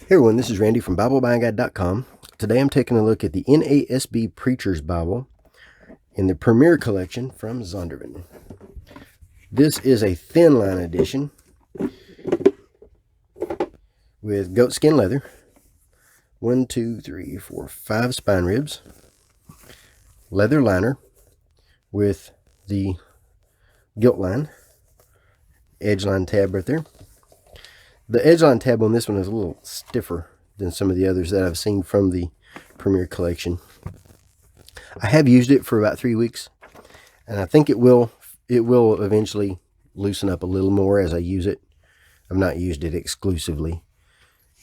Hey everyone, this is Randy from BibleBuyingGuide.com. Today I'm taking a look at the NASB Preacher's Bible in the Premier Collection from Zondervan. This is a thin line edition with goatskin leather, 5 spine ribs, leather liner with the gilt line, edge line tab right there. The edge line tab on this one is a little stiffer than some of the others that I've seen from the Premier Collection. I have used it for about 3 weeks, and I think it will eventually loosen up a little more as I use it. I've not used it exclusively,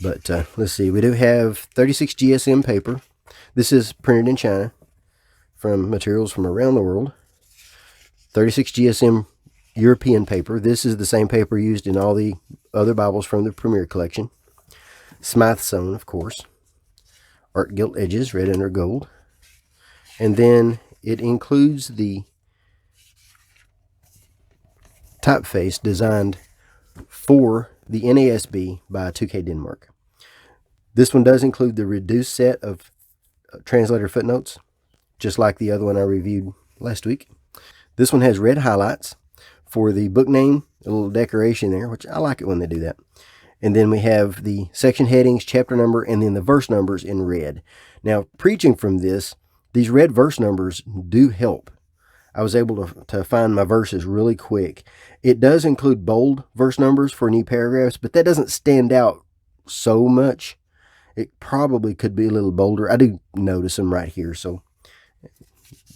but let's see. We do have 36 GSM paper. This is printed in China from materials from around the world. 36 GSM European paper. This is the same paper used in all the other Bibles from the Premier Collection. Smythe sewn, of course. Art gilt edges, red under gold. And then it includes the typeface designed for the NASB by 2K Denmark. This one does include the reduced set of translator footnotes, just like the other one I reviewed last week. This one has red highlights for the book name, a little decoration there, which I like it when they do that. And then we have the section headings, chapter number, and then the verse numbers in red. Now, preaching from this, these red verse numbers do help. I was able to find my verses really quick. It does include bold verse numbers for new paragraphs, but that doesn't stand out so much. It probably could be a little bolder. I do notice them right here, so.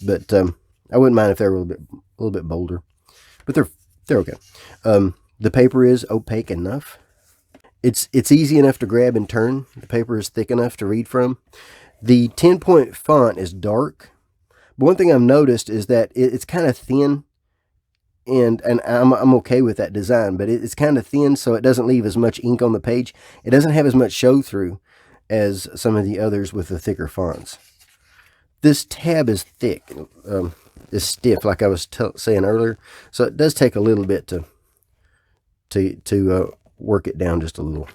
But I wouldn't mind if they were a little bit bolder. But they're okay. The paper is opaque enough. It's easy enough to grab and turn. The paper is thick enough to read from. The 10-point font is dark. But one thing I've noticed is that it's kind of thin, and I'm okay with that design, but it's kind of thin, so it doesn't leave as much ink on the page. It doesn't have as much show through as some of the others with the thicker fonts. This tab is thick. Is stiff, like I was saying earlier, so it does take a little bit to work it down just a little.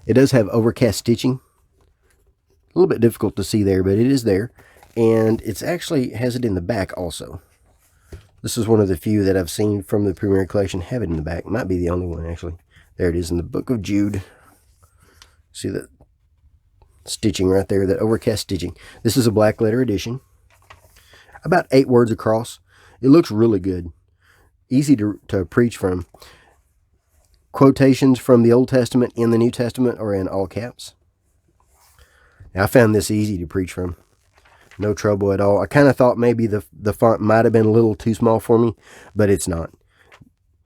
It does have overcast stitching, a little bit difficult to see there, but it is there, and it's actually has it in the back also. This is one of the few that I've seen from the Premier Collection have it in the back. Might be the only one actually. There it is in the Book of Jude. See that stitching right there, that overcast stitching. This is a black letter edition. About 8 words across. It looks really good. Easy to preach from. Quotations from the Old Testament in the New Testament are in all caps. Now, I found this easy to preach from. No trouble at all. I kind of thought maybe the font might have been a little too small for me, but it's not.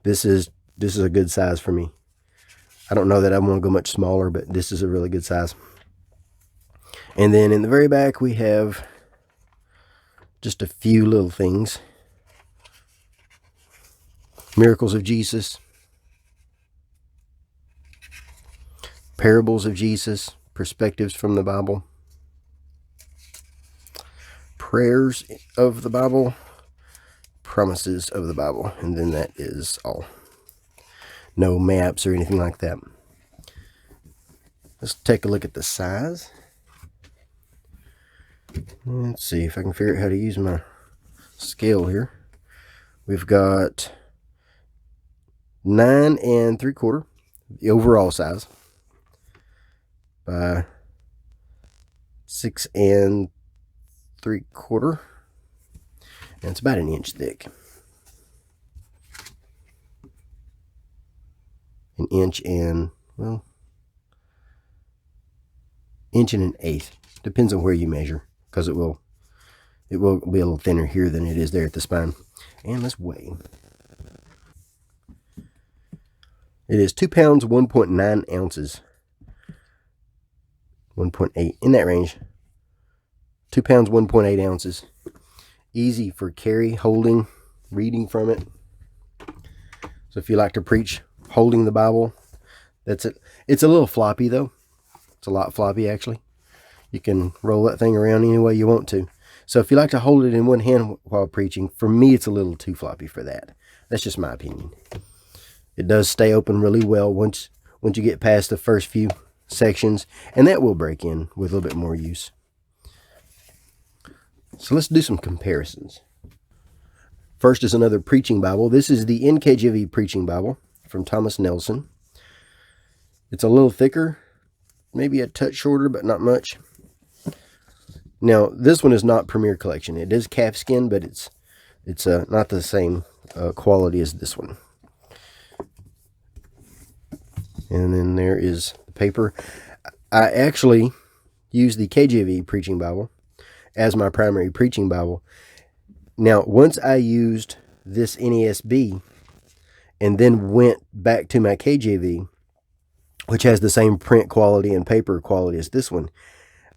This is a good size for me. I don't know that I want to go much smaller, but this is a really good size. And then in the very back we have just a few little things. Miracles of Jesus. Parables of Jesus. Perspectives from the Bible. Prayers of the Bible. Promises of the Bible. And then that is all. No maps or anything like that. Let's take a look at the size. Let's see if I can figure out how to use my scale here. We've got 9 3/4, the overall size, by 6 3/4, and it's about 1 inch thick. 1 inch and, well, 1 1/8 inches. Depends on where you measure, because it will be a little thinner here than it is there at the spine. And let's weigh. It is 2 pounds, 1.9 ounces. 1.8, in that range. 2 pounds, 1.8 ounces. Easy for carry, holding, reading from it. So if you like to preach holding the Bible, that's it. It's a little floppy though. It's a lot floppy actually. You can roll that thing around any way you want to. So if you like to hold it in one hand while preaching, for me it's a little too floppy for that. That's just my opinion. It does stay open really well once once you get past the first few sections, and that will break in with a little bit more use. So let's do some comparisons. First is another preaching Bible. This is the NKJV Preaching Bible from Thomas Nelson. It's a little thicker, maybe a touch shorter, but not much. Now, this one is not Premier Collection. It is calfskin, but it's not the same quality as this one. And then there is the paper. I actually use the KJV Preaching Bible as my primary preaching Bible. Now, once I used this NASB and then went back to my KJV, which has the same print quality and paper quality as this one,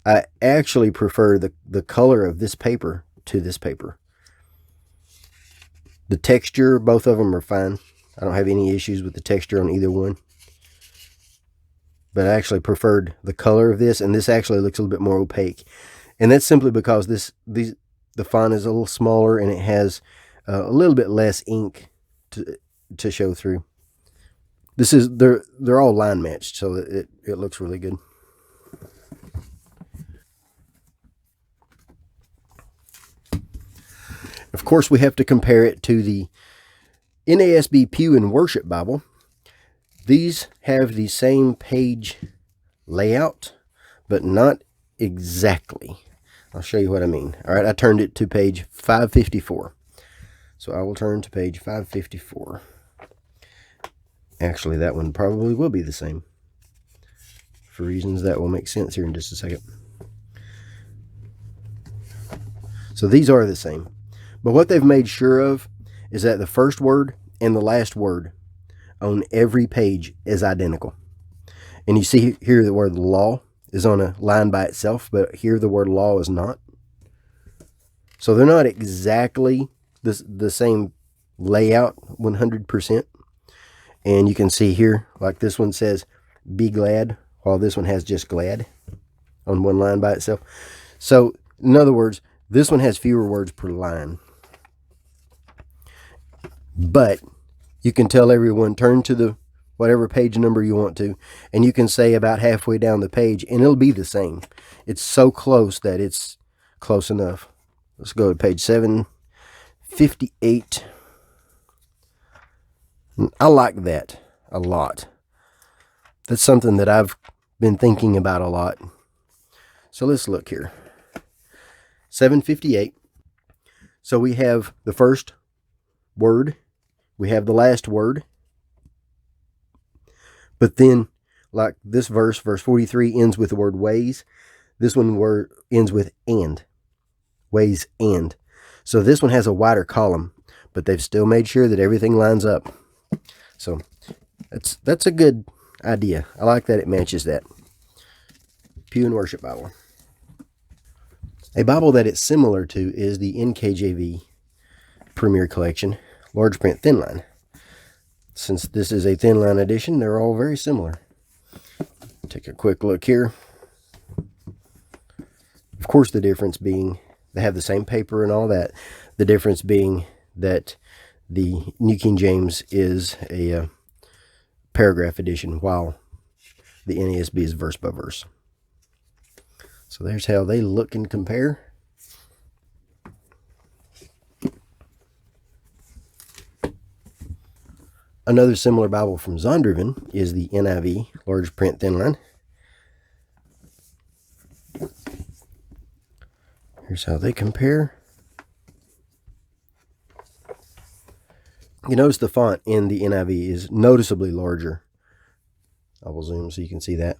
I actually prefer the color of this paper to this paper. The texture, both of them are fine. I don't have any issues with the texture on either one. But I actually preferred the color of this, and this actually looks a little bit more opaque. And that's simply because the font is a little smaller, and it has a little bit less ink to show through. They're all line matched, so it looks really good. Of course, we have to compare it to the NASB Pew and Worship Bible. These have the same page layout, but not exactly. I'll show you what I mean. All right, I turned it to page 554. So I will turn to page 554. Actually, that one probably will be the same, for reasons that will make sense here in just a second. So these are the same. But what they've made sure of is that the first word and the last word on every page is identical. And you see here the word law is on a line by itself, but here the word law is not. So they're not exactly the same layout 100%. And you can see here, like this one says, be glad, while this one has just glad on one line by itself. So, in other words, this one has fewer words per line. But you can tell everyone, turn to the whatever page number you want to, and you can say about halfway down the page, and it'll be the same. It's so close that it's close enough. Let's go to page 758. I like that a lot. That's something that I've been thinking about a lot. So let's look here. 758. So we have the first word. We have the last word. But then, like this verse 43 ends with the word ways. This one ends with and. Ways and. So this one has a wider column, but they've still made sure that everything lines up. So that's a good idea. I like that it matches that. Pew and Worship Bible. A Bible that it's similar to is the NKJV Premier Collection, large print thin line. Since this is a thin line edition, they're all very similar. Take a quick look here. Of course, the difference being they have the same paper and all that. The difference being that the New King James is a paragraph edition, while the NASB is verse by verse. So there's how they look and compare. Another similar Bible from Zondervan is the NIV, large print thin line. Here's how they compare. You notice the font in the NIV is noticeably larger. I will zoom so you can see that.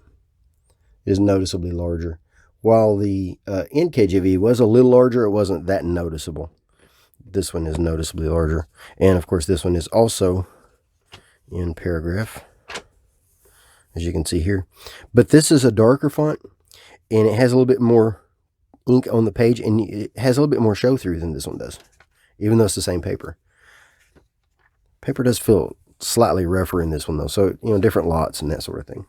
It is noticeably larger. While the NKJV was a little larger, it wasn't that noticeable. This one is noticeably larger. And of course, this one is also in paragraph, as you can see here. But this is a darker font, and it has a little bit more ink on the page, and it has a little bit more show through than this one does, even though it's the same paper. Paper does feel slightly rougher in this one, though, so, different lots and that sort of thing.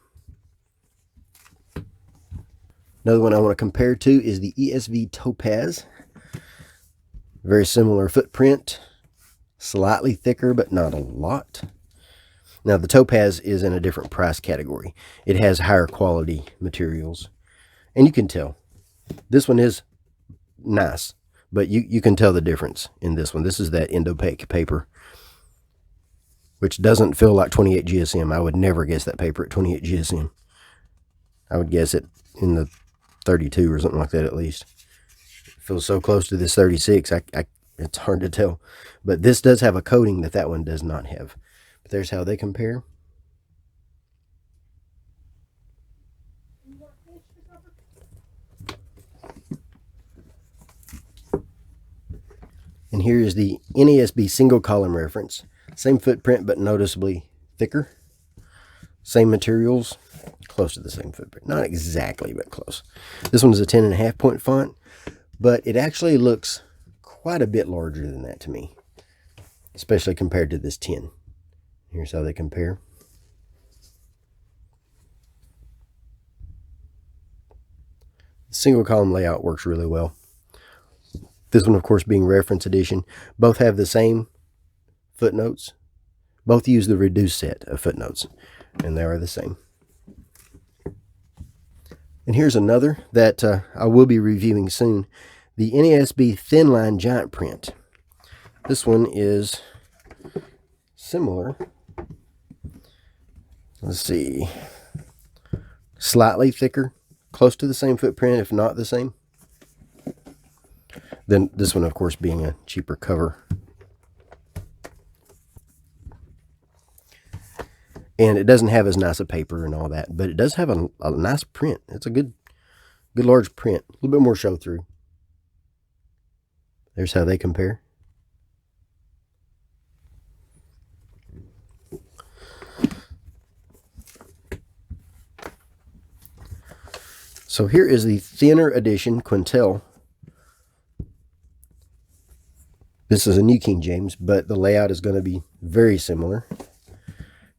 Another one I want to compare to is the ESV Topaz. Very similar footprint, slightly thicker, but not a lot. Now the topaz is in a different price category. It has higher quality materials, and you can tell. This one is nice, but you can tell the difference in this one. This is that Indopaque paper, which doesn't feel like 28 GSM. I would never guess that paper at 28 GSM. I would guess it in the 32 or something like that at least. It feels so close to this 36, it's hard to tell. But this does have a coating that one does not have. But there's how they compare. And here is the NASB single column reference. Same footprint, but noticeably thicker. Same materials, close to the same footprint. Not exactly, but close. This one is a 10.5 point font, but it actually looks quite a bit larger than that to me, especially compared to this 10. Here's how they compare. The single column layout works really well. This one, of course, being reference edition. Both have the same footnotes. Both use the reduced set of footnotes, and they are the same. And here's another that I will be reviewing soon. The NASB Thin Line Giant Print. This one is similar. Let's see. Slightly thicker, close to the same footprint, if not the same. Then this one, of course, being a cheaper cover. And it doesn't have as nice a paper and all that, but it does have a nice print. It's a good large print. A little bit more show through. There's how they compare. So here is the thinner edition Quintel. This is a New King James, but the layout is going to be very similar.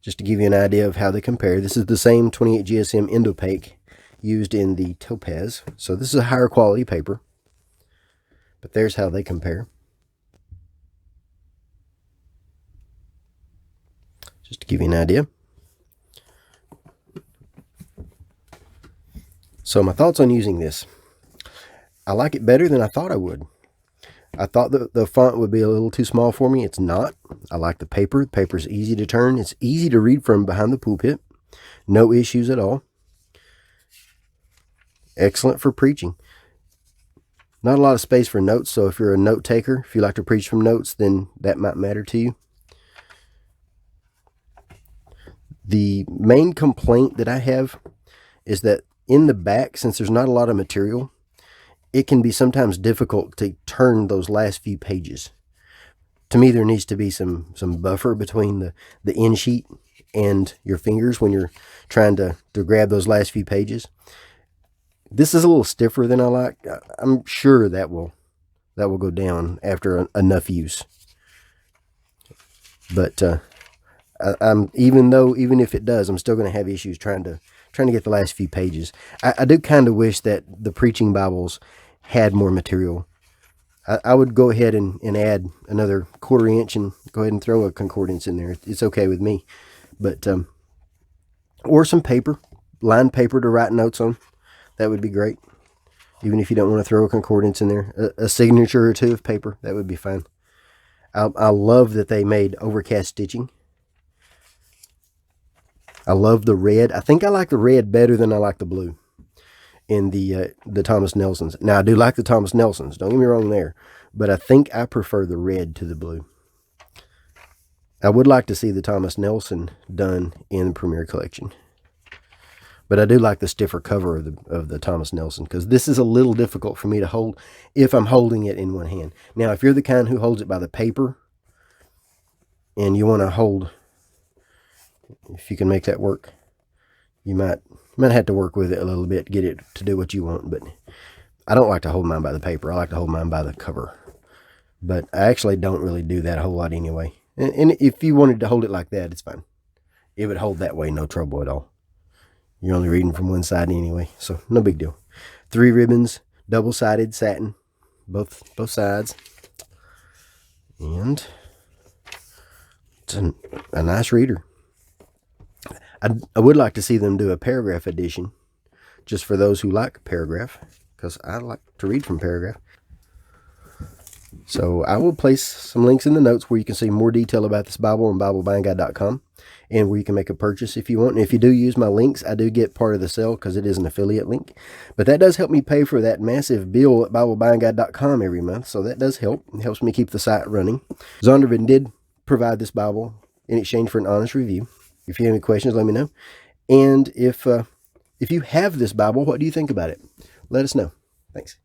Just to give you an idea of how they compare, this is the same 28 GSM Indopaque used in the Topaz. So this is a higher quality paper. But there's how they compare. Just to give you an idea. So my thoughts on using this. I like it better than I thought I would. I thought the font would be a little too small for me. It's not. I like the paper. The paper's easy to turn. It's easy to read from behind the pulpit. No issues at all. Excellent for preaching. Not a lot of space for notes, so if you're a note taker, if you like to preach from notes, then that might matter to you. The main complaint that I have is that in the back, since there's not a lot of material, it can be sometimes difficult to turn those last few pages. To me, there needs to be some buffer between the end sheet and your fingers when you're trying to grab those last few pages. This is a little stiffer than I like. I'm sure that will go down after enough use. But even if it does, I'm still going to have issues trying to get the last few pages. I do kind of wish that the preaching Bibles had more material. I would go ahead and add another 1/4 inch and go ahead and throw a concordance in there. It's okay with me. But or some paper, lined paper to write notes on. That would be great. Even if you don't want to throw a concordance in there, a signature or two of paper, that would be fine. I love that they made overcast stitching. I love the red. I think I like the red better than I like the blue in the Thomas Nelsons. Now, I do like the Thomas Nelsons. Don't get me wrong there. But I think I prefer the red to the blue. I would like to see the Thomas Nelson done in the Premier Collection. But I do like the stiffer cover of the Thomas Nelson, because this is a little difficult for me to hold if I'm holding it in one hand. Now, if you're the kind who holds it by the paper and you want to hold, if you can make that work, you might have to work with it a little bit to get it to do what you want. But I don't like to hold mine by the paper. I like to hold mine by the cover. But I actually don't really do that a whole lot anyway. And if you wanted to hold it like that, it's fine. It would hold that way, no trouble at all. You're only reading from one side anyway, so no big deal. 3 ribbons, double-sided satin, both sides. And it's a nice reader. I would like to see them do a paragraph edition, just for those who like paragraph, because I like to read from paragraph. So I will place some links in the notes where you can see more detail about this Bible on BibleBuyingGuide.com, and where you can make a purchase if you want. And if you do use my links, I do get part of the sale because it is an affiliate link. But that does help me pay for that massive bill at BibleBuyingGuide.com every month, so that does help. It helps me keep the site running. Zondervan did provide this Bible in exchange for an honest review. If you have any questions, let me know. And if you have this Bible, what do you think about it? Let us know. Thanks.